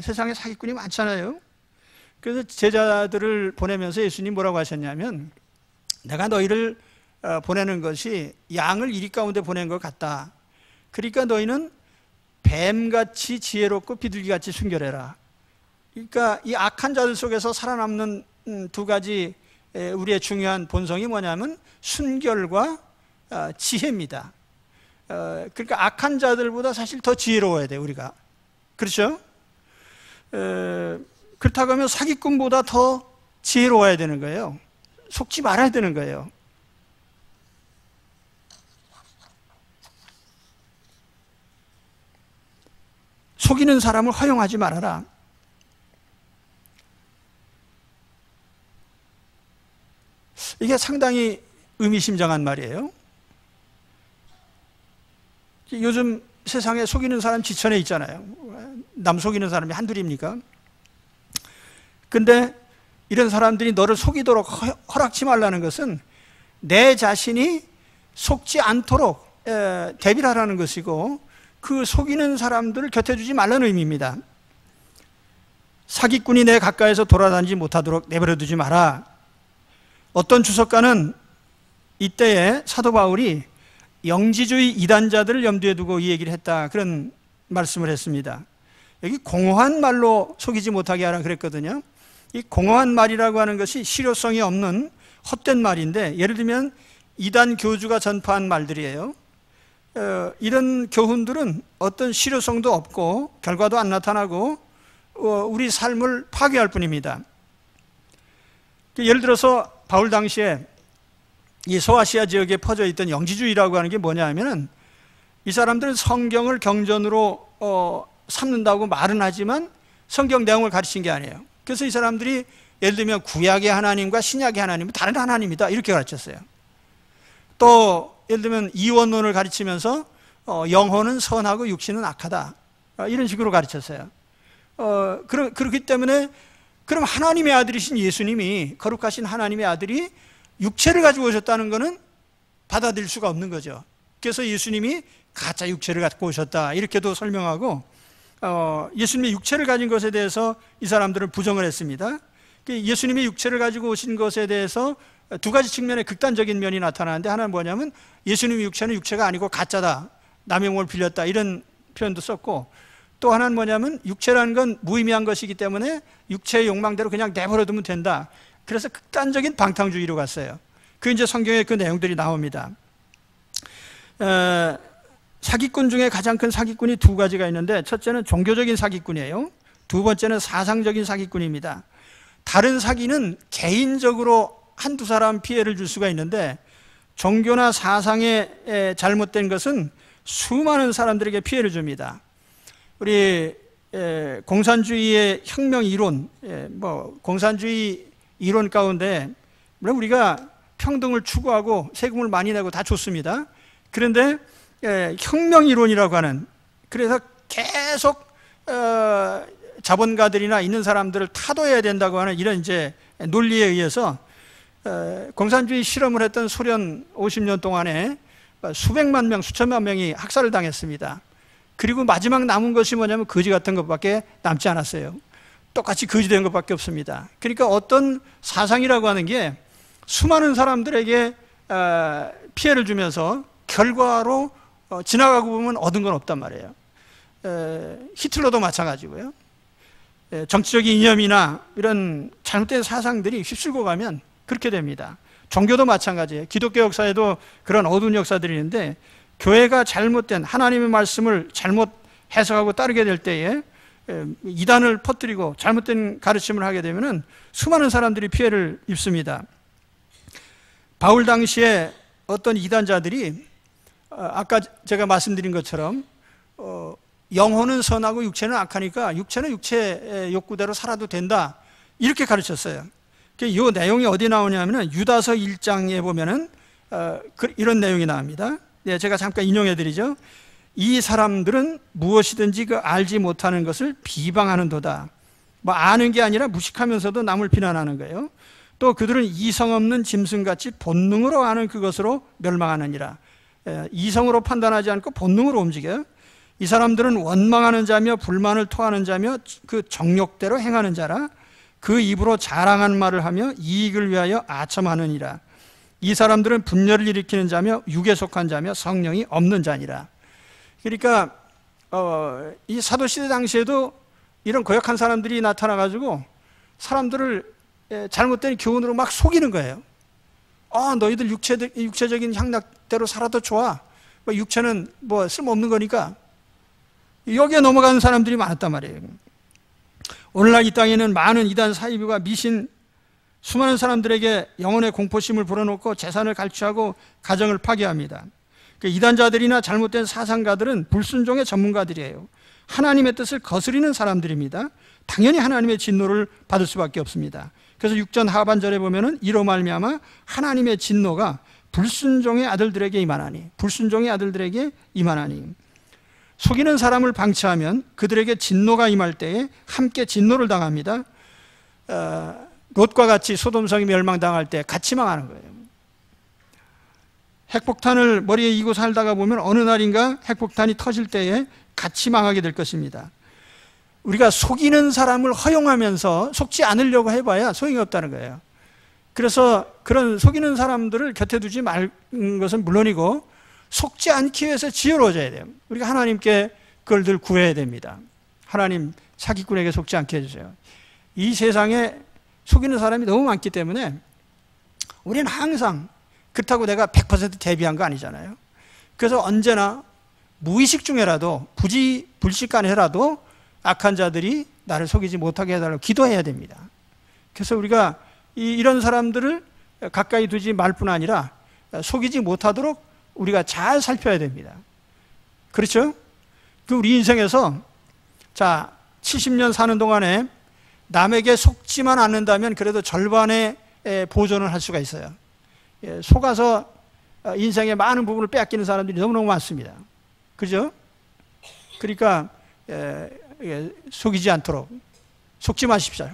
세상에 사기꾼이 많잖아요. 그래서 제자들을 보내면서 예수님 뭐라고 하셨냐면, 내가 너희를 보내는 것이 양을 이리 가운데 보낸 것 같다. 그러니까 너희는 뱀같이 지혜롭고 비둘기같이 순결해라. 그러니까 이 악한 자들 속에서 살아남는 두 가지 우리의 중요한 본성이 뭐냐면 순결과 지혜입니다. 그러니까 악한 자들보다 사실 더 지혜로워야 돼요, 우리가. 그렇죠? 그렇다고 하면 사기꾼보다 더 지혜로워야 되는 거예요. 속지 말아야 되는 거예요. 속이는 사람을 허용하지 말아라. 이게 상당히 의미심장한 말이에요. 요즘 세상에 속이는 사람 지천에 있잖아요. 남 속이는 사람이 한둘입니까? 근데 이런 사람들이 너를 속이도록 허락치 말라는 것은 내 자신이 속지 않도록 대비를 하라는 것이고, 그 속이는 사람들을 곁에 두지 말라는 의미입니다. 사기꾼이 내 가까이서 돌아다니지 못하도록 내버려 두지 마라. 어떤 주석가는 이때에 사도 바울이 영지주의 이단자들을 염두에 두고 이 얘기를 했다, 그런 말씀을 했습니다. 여기 공허한 말로 속이지 못하게 하라 그랬거든요. 이 공허한 말이라고 하는 것이 실효성이 없는 헛된 말인데, 예를 들면 이단 교주가 전파한 말들이에요. 이런 교훈들은 어떤 실효성도 없고 결과도 안 나타나고 우리 삶을 파괴할 뿐입니다. 예를 들어서 바울 당시에 이 소아시아 지역에 퍼져 있던 영지주의라고 하는 게 뭐냐 하면은, 이 사람들은 성경을 경전으로 삼는다고 말은 하지만 성경 내용을 가르친 게 아니에요. 그래서 이 사람들이 예를 들면 구약의 하나님과 신약의 하나님은 다른 하나님이다, 이렇게 가르쳤어요. 또 예를 들면 이원론을 가르치면서 영혼은 선하고 육신은 악하다, 이런 식으로 가르쳤어요. 그렇기 때문에 그럼 하나님의 아들이신 예수님이, 거룩하신 하나님의 아들이 육체를 가지고 오셨다는 것은 받아들일 수가 없는 거죠. 그래서 예수님이 가짜 육체를 갖고 오셨다, 이렇게도 설명하고, 예수님의 육체를 가진 것에 대해서 이 사람들은 부정을 했습니다. 예수님이 육체를 가지고 오신 것에 대해서 두 가지 측면의 극단적인 면이 나타나는데, 하나는 뭐냐면 예수님의 육체는 육체가 아니고 가짜다, 남의 몸을 빌렸다, 이런 표현도 썼고, 또 하나는 뭐냐면 육체라는 건 무의미한 것이기 때문에 육체의 욕망대로 그냥 내버려두면 된다. 그래서 극단적인 방탕주의로 갔어요. 그 이제 성경에 그 내용들이 나옵니다. 사기꾼 중에 가장 큰 사기꾼이 두 가지가 있는데, 첫째는 종교적인 사기꾼이에요. 두 번째는 사상적인 사기꾼입니다. 다른 사기는 개인적으로 한두 사람 피해를 줄 수가 있는데, 종교나 사상에 잘못된 것은 수많은 사람들에게 피해를 줍니다. 우리 공산주의의 혁명 이론, 공산주의 이론 가운데 물론 우리가 평등을 추구하고 세금을 많이 내고 다 좋습니다. 그런데 혁명 이론이라고 하는, 그래서 계속 자본가들이나 있는 사람들을 타도해야 된다고 하는 이런 이제 논리에 의해서 공산주의 실험을 했던 소련 50년 동안에 수백만 명, 수천만 명이 학살을 당했습니다. 그리고 마지막 남은 것이 뭐냐면 거지 같은 것밖에 남지 않았어요. 똑같이 거지 된 것밖에 없습니다. 그러니까 어떤 사상이라고 하는 게 수많은 사람들에게 피해를 주면서 결과로 지나가고 보면 얻은 건 없단 말이에요. 히틀러도 마찬가지고요. 정치적인 이념이나 이런 잘못된 사상들이 휩쓸고 가면 그렇게 됩니다. 종교도 마찬가지예요. 기독교 역사에도 그런 어두운 역사들이 있는데, 교회가 잘못된 하나님의 말씀을 잘못 해석하고 따르게 될 때에 이단을 퍼뜨리고 잘못된 가르침을 하게 되면 수많은 사람들이 피해를 입습니다. 바울 당시에 어떤 이단자들이 아까 제가 말씀드린 것처럼 영혼은 선하고 육체는 악하니까 육체는 육체의 욕구대로 살아도 된다, 이렇게 가르쳤어요. 이 내용이 어디 나오냐면 유다서 1장에 보면은 이런 내용이 나옵니다. 네, 제가 잠깐 인용해 드리죠. 이 사람들은 무엇이든지 그 알지 못하는 것을 비방하는도다. 아는 게 아니라 무식하면서도 남을 비난하는 거예요. 또 그들은 이성 없는 짐승같이 본능으로 하는 그것으로 멸망하느니라. 이성으로 판단하지 않고 본능으로 움직여요. 이 사람들은 원망하는 자며 불만을 토하는 자며 그 정욕대로 행하는 자라. 그 입으로 자랑한 말을 하며 이익을 위하여 아첨하느니라. 이 사람들은 분열을 일으키는 자며 육에 속한 자며 성령이 없는 자니라. 그러니까 이 사도시대 당시에도 이런 고약한 사람들이 나타나가지고 사람들을 잘못된 교훈으로 막 속이는 거예요. 너희들 육체적인 향락대로 살아도 좋아. 육체는 뭐 쓸모없는 거니까. 여기에 넘어가는 사람들이 많았단 말이에요. 오늘날 이 땅에는 많은 이단 사이비가 미신 수많은 사람들에게 영혼의 공포심을 불어넣고 재산을 갈취하고 가정을 파괴합니다. 이단자들이나 잘못된 사상가들은 불순종의 전문가들이에요. 하나님의 뜻을 거스리는 사람들입니다. 당연히 하나님의 진노를 받을 수밖에 없습니다. 그래서 6전 하반절에 보면은 이로 말미암아 하나님의 진노가 불순종의 아들들에게 임하나니, 불순종의 아들들에게 임하나니. 속이는 사람을 방치하면 그들에게 진노가 임할 때에 함께 진노를 당합니다. 롯과 같이 소돔성이 멸망당할 때 같이 망하는 거예요. 핵폭탄을 머리에 이고 살다가 보면 어느 날인가 핵폭탄이 터질 때에 같이 망하게 될 것입니다. 우리가 속이는 사람을 허용하면서 속지 않으려고 해봐야 소용이 없다는 거예요. 그래서 그런 속이는 사람들을 곁에 두지 말는 것은 물론이고 속지 않기 위해서 지혜로워져야 돼요. 우리가 하나님께 그걸 늘 구해야 됩니다. 하나님 사기꾼에게 속지 않게 해주세요. 이 세상에 속이는 사람이 너무 많기 때문에 우리는 항상 그렇다고 내가 100% 대비한 거 아니잖아요. 그래서 언제나 무의식 중에라도 불식간에라도 악한 자들이 나를 속이지 못하게 해달라고 기도해야 됩니다. 그래서 우리가 이런 사람들을 가까이 두지 말 뿐 아니라 속이지 못하도록 우리가 잘 살펴야 됩니다. 그렇죠? 우리 인생에서 70년 사는 동안에 남에게 속지만 않는다면 그래도 절반의 보존을 할 수가 있어요. 속아서 인생의 많은 부분을 빼앗기는 사람들이 너무너무 많습니다. 그죠? 그러니까 속이지 않도록 속지 마십시오.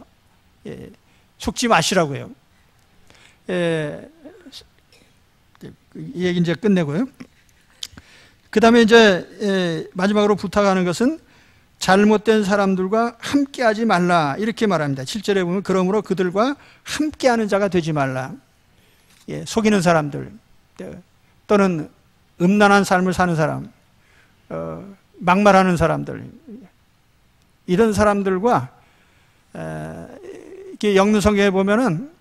속지 마시라고요. 이 얘기 이제 끝내고요. 그 다음에 이제 마지막으로 부탁하는 것은 잘못된 사람들과 함께하지 말라 이렇게 말합니다. 7절에 보면 그러므로 그들과 함께하는 자가 되지 말라. 속이는 사람들 또는 음란한 삶을 사는 사람, 막말하는 사람들, 이런 사람들과 영문 성경에 보면은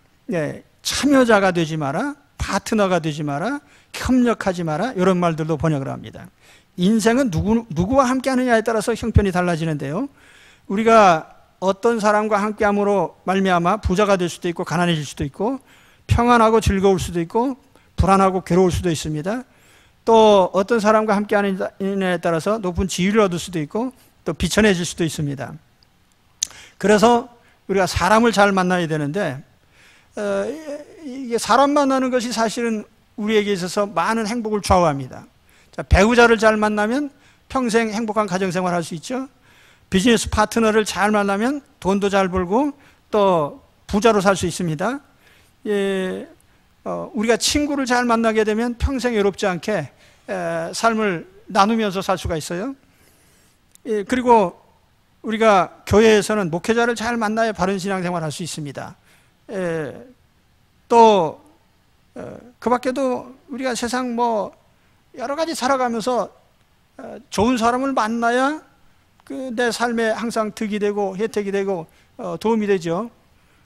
참여자가 되지 마라, 파트너가 되지 마라, 협력하지 마라 이런 말들도 번역을 합니다. 인생은 누구와 함께하느냐에 따라서 형편이 달라지는데요. 우리가 어떤 사람과 함께함으로 말미암아 부자가 될 수도 있고 가난해질 수도 있고 평안하고 즐거울 수도 있고 불안하고 괴로울 수도 있습니다. 또 어떤 사람과 함께하느냐에 따라서 높은 지위를 얻을 수도 있고 또 비천해질 수도 있습니다. 그래서 우리가 사람을 잘 만나야 되는데 이게 사람 만나는 것이 사실은 우리에게 있어서 많은 행복을 좌우합니다. 배우자를 잘 만나면 평생 행복한 가정생활을 할 수 있죠. 비즈니스 파트너를 잘 만나면 돈도 잘 벌고 또 부자로 살 수 있습니다. 우리가 친구를 잘 만나게 되면 평생 외롭지 않게 삶을 나누면서 살 수가 있어요. 그리고 우리가 교회에서는 목회자를 잘 만나야 바른 신앙생활을 할 수 있습니다. 또 그 밖에도 우리가 세상 여러 가지 살아가면서 좋은 사람을 만나야 내 삶에 항상 득이 되고 혜택이 되고 도움이 되죠.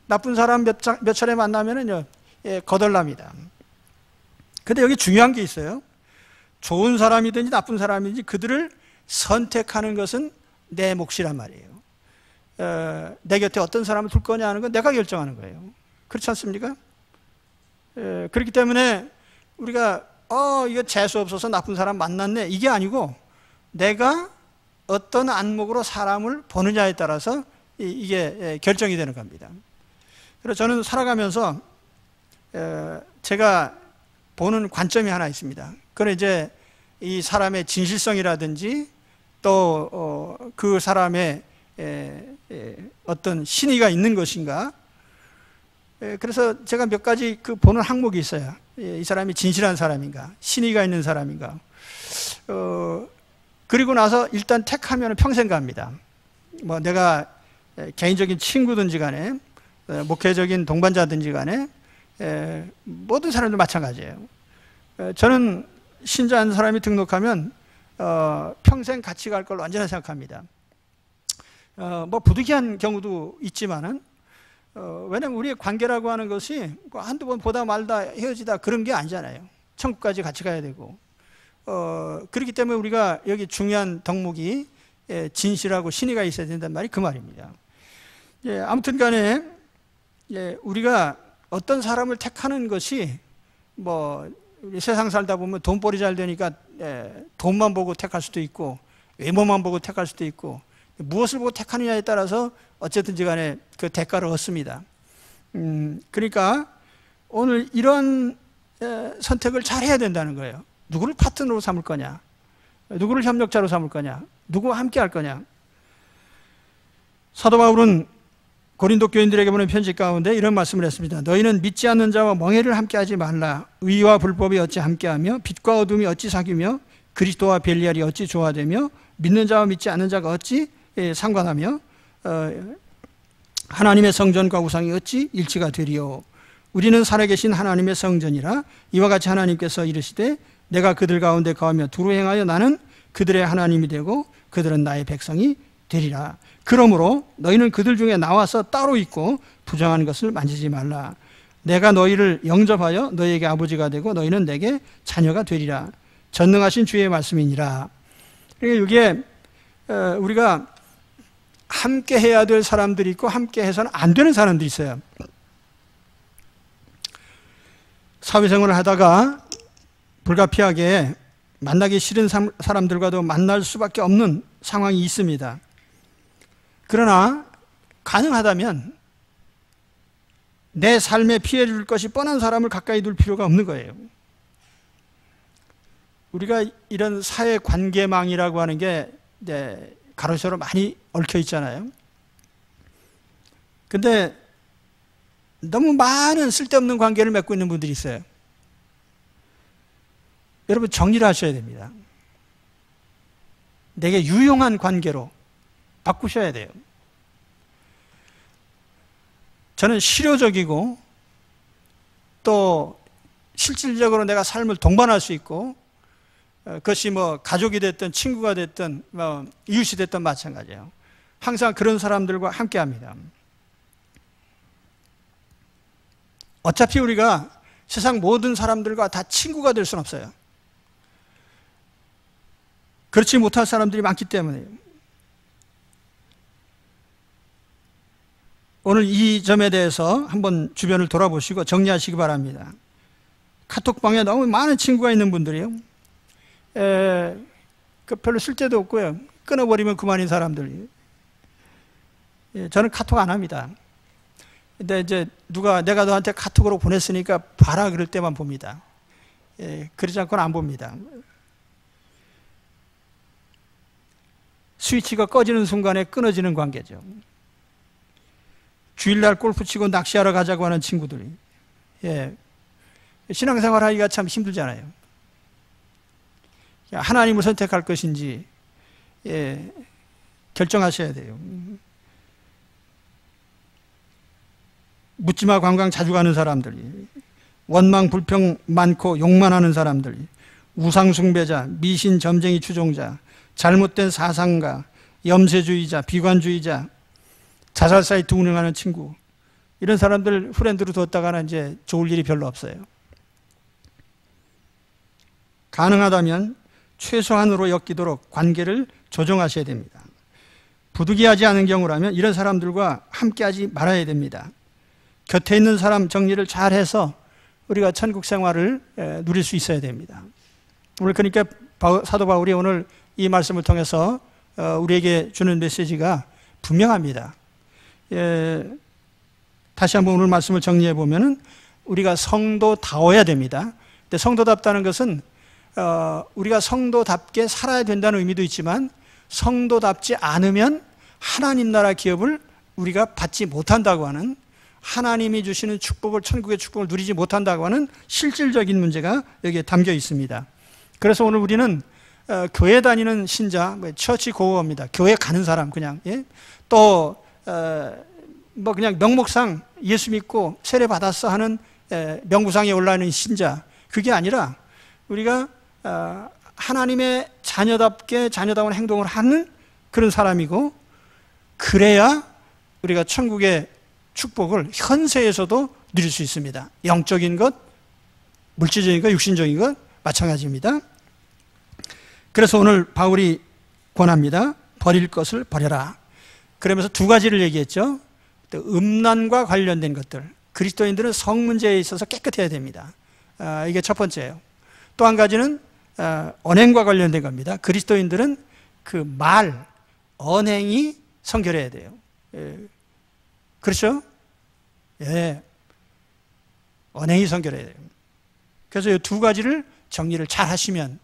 나쁜 사람 몇 차례 만나면은 거덜납니다. 근데 여기 중요한 게 있어요. 좋은 사람이든지 나쁜 사람이든지 그들을 선택하는 것은 내 몫이란 말이에요. 내 곁에 어떤 사람을 둘 거냐 하는 건 내가 결정하는 거예요. 그렇지 않습니까? 그렇기 때문에 우리가 이거 재수 없어서 나쁜 사람 만났네 이게 아니고 내가 어떤 안목으로 사람을 보느냐에 따라서 이게 결정이 되는 겁니다. 그래서 저는 살아가면서 제가 보는 관점이 하나 있습니다. 그건 이제 이 사람의 진실성이라든지 또 그 사람의 어떤 신의가 있는 것인가, 그래서 제가 몇 가지 보는 항목이 있어요. 이 사람이 진실한 사람인가, 신의가 있는 사람인가. 그리고 나서 일단 택하면 평생 갑니다. 뭐 내가 개인적인 친구든지 간에 목회적인 동반자든지 간에 모든 사람들 마찬가지예요. 저는 신자한 사람이 등록하면 평생 같이 갈 걸로 완전히 생각합니다. 뭐 부득이한 경우도 있지만은 왜냐면 우리의 관계라고 하는 것이 한두 번 보다 말다 헤어지다 그런 게 아니잖아요. 천국까지 같이 가야 되고 그렇기 때문에 우리가 여기 중요한 덕목이 진실하고 신의가 있어야 된단 말이 그 말입니다. 아무튼 간에 우리가 어떤 사람을 택하는 것이 뭐 우리 세상 살다 보면 돈벌이 잘 되니까 돈만 보고 택할 수도 있고 외모만 보고 택할 수도 있고 무엇을 보고 택하느냐에 따라서 어쨌든지 간에 그 대가를 얻습니다. 그러니까 오늘 이런 선택을 잘 해야 된다는 거예요. 누구를 파트너로 삼을 거냐, 누구를 협력자로 삼을 거냐, 누구와 함께 할 거냐. 사도 바울은 고린도 교인들에게 보낸 편지 가운데 이런 말씀을 했습니다. 너희는 믿지 않는 자와 멍해를 함께하지 말라. 의와 불법이 어찌 함께하며 빛과 어둠이 어찌 사귀며 그리스도와 벨리알이 어찌 조화되며 믿는 자와 믿지 않는 자가 어찌 상관하며 하나님의 성전과 우상이 어찌 일치가 되리요. 우리는 살아계신 하나님의 성전이라. 이와 같이 하나님께서 이르시되 내가 그들 가운데 거하며 두루 행하여 나는 그들의 하나님이 되고 그들은 나의 백성이 되리라. 그러므로 너희는 그들 중에 나와서 따로 있고 부정한 것을 만지지 말라. 내가 너희를 영접하여 너희에게 아버지가 되고 너희는 내게 자녀가 되리라. 전능하신 주의 말씀이니라. 그러니까 이게 우리가 함께 해야 될 사람들이 있고 함께 해서는 안 되는 사람들이 있어요. 사회생활을 하다가 불가피하게 만나기 싫은 사람들과도 만날 수밖에 없는 상황이 있습니다. 그러나 가능하다면 내 삶에 피해를 줄 것이 뻔한 사람을 가까이 둘 필요가 없는 거예요. 우리가 이런 사회관계망이라고 하는 게 가로세로 많이 얽혀 있잖아요. 근데 너무 많은 쓸데없는 관계를 맺고 있는 분들이 있어요. 여러분 정리를 하셔야 됩니다. 내게 유용한 관계로 바꾸셔야 돼요. 저는 실효적이고 또 실질적으로 내가 삶을 동반할 수 있고 그것이 뭐 가족이 됐든 친구가 됐든 뭐 이웃이 됐든 마찬가지예요. 항상 그런 사람들과 함께 합니다. 어차피 우리가 세상 모든 사람들과 다 친구가 될 수는 없어요. 그렇지 못할 사람들이 많기 때문에요. 오늘 이 점에 대해서 한번 주변을 돌아보시고 정리하시기 바랍니다. 카톡방에 너무 많은 친구가 있는 분들이요. 별로 쓸데도 없고요. 끊어버리면 그만인 사람들. 저는 카톡 안 합니다. 근데 이제 내가 너한테 카톡으로 보냈으니까 봐라 그럴 때만 봅니다. 그러지 않고는 안 봅니다. 스위치가 꺼지는 순간에 끊어지는 관계죠. 주일날 골프 치고 낚시하러 가자고 하는 친구들이. 신앙생활 하기가 참 힘들잖아요. 하나님을 선택할 것인지 결정하셔야 돼요. 묻지마 관광 자주 가는 사람들이, 원망 불평 많고 욕만 하는 사람들이, 우상숭배자, 미신 점쟁이 추종자, 잘못된 사상가, 염세주의자, 비관주의자, 자살 사이트 운영하는 친구, 이런 사람들 프렌드로 뒀다가는 이제 좋을 일이 별로 없어요. 가능하다면 최소한으로 엮이도록 관계를 조정하셔야 됩니다. 부득이하지 않은 경우라면 이런 사람들과 함께하지 말아야 됩니다. 곁에 있는 사람 정리를 잘해서 우리가 천국 생활을 누릴 수 있어야 됩니다. 오늘 그러니까 사도 바울이 오늘 이 말씀을 통해서 우리에게 주는 메시지가 분명합니다. 다시 한번 오늘 말씀을 정리해 보면은 우리가 성도다워야 됩니다. 근데 성도답다는 것은 우리가 성도답게 살아야 된다는 의미도 있지만 성도답지 않으면 하나님 나라 기업을 우리가 받지 못한다고 하는 하나님이 주시는 축복을, 천국의 축복을 누리지 못한다고 하는 실질적인 문제가 여기에 담겨 있습니다. 그래서 오늘 우리는 교회 다니는 신자, 처치 고어입니다. 교회 가는 사람 그냥, 예? 또 뭐 그냥 명목상 예수 믿고 세례 받았어 하는 명부상에 올라있는 신자, 그게 아니라 우리가 하나님의 자녀답게 자녀다운 행동을 하는 그런 사람이고, 그래야 우리가 천국의 축복을 현세에서도 누릴 수 있습니다. 영적인 것, 물질적인 것, 육신적인 것 마찬가지입니다. 그래서 오늘 바울이 권합니다. 버릴 것을 버려라. 그러면서 두 가지를 얘기했죠. 음란과 관련된 것들. 그리스도인들은 성 문제에 있어서 깨끗해야 됩니다. 이게 첫 번째예요. 또 한 가지는 언행과 관련된 겁니다. 그리스도인들은 그 말, 언행이 성결해야 돼요. 그렇죠? 예. 언행이 성결해야 돼요. 그래서 이 두 가지를 정리를 잘 하시면,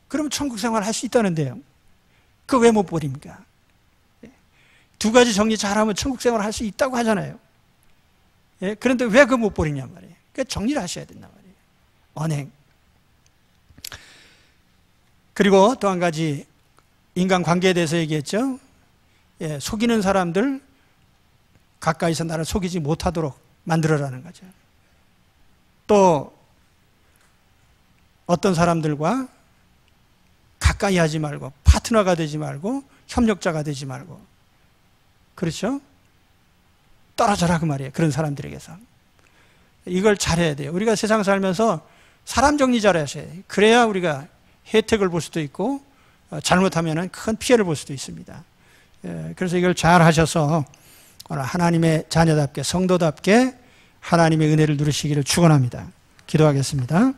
그럼 천국 생활 할 수 있다는데요. 그거 왜 못 버립니까? 두 가지 정리 잘하면 천국 생활 할 수 있다고 하잖아요. 예? 그런데 왜 그거 못 버리냔 말이에요. 그러니까 정리를 하셔야 된단 말이에요. 언행. 그리고 또 한 가지, 인간관계에 대해서 얘기했죠. 예, 속이는 사람들 가까이서 나를 속이지 못하도록 만들어라는 거죠. 또 어떤 사람들과 가까이 하지 말고, 파트너가 되지 말고, 협력자가 되지 말고, 그렇죠? 떨어져라 그 말이에요. 그런 사람들에게서. 이걸 잘해야 돼요. 우리가 세상 살면서 사람 정리 잘하셔야 돼요. 그래야 우리가 혜택을 볼 수도 있고, 잘못하면 큰 피해를 볼 수도 있습니다. 그래서 이걸 잘 하셔서 오늘 하나님의 자녀답게, 성도답게 하나님의 은혜를 누리시기를 축원합니다. 기도하겠습니다.